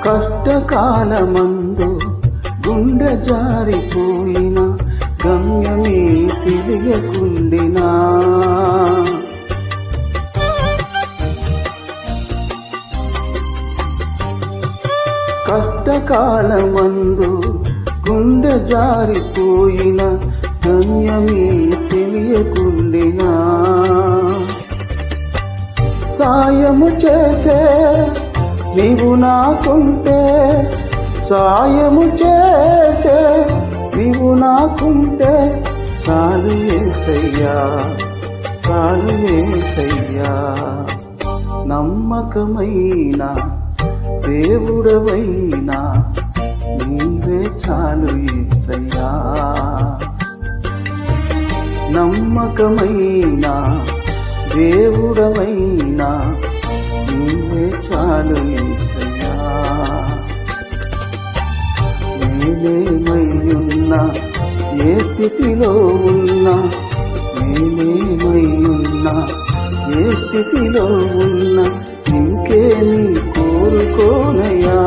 కష్టకాలమందు గుండె జారిపోయిన గమ్యమే తెలియకుండినా కష్టకాలమందు గుండె జారిపోయిన గమ్యమే తెలియకుండినా సాయము చేసే నీవు నాకుంటే సాయము చేసే నీవు నాకుంటే చాలు యేసయ్యా చాలు యేసయ్యా నమ్మకమైన దేవుడవైనా నీవే చాలు యేసయ్యా నమ్మకమైన దేవుడవైనా నీవే చాలు యేసయ్యా నేనేమైయున్నా ఏ స్థితిలో ఉన్నా నేనేమైయున్నా ఏ స్థితిలో ఉన్నా ఇంకేమీ కోరుకోనయ్యా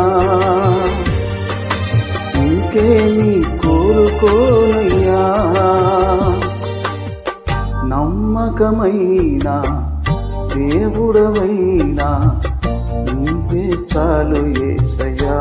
ఇంకేమీ కోరుకోనయ్యా నమ్మకమైన దేవుడవైనా నీవే చాలు యేసయ్యా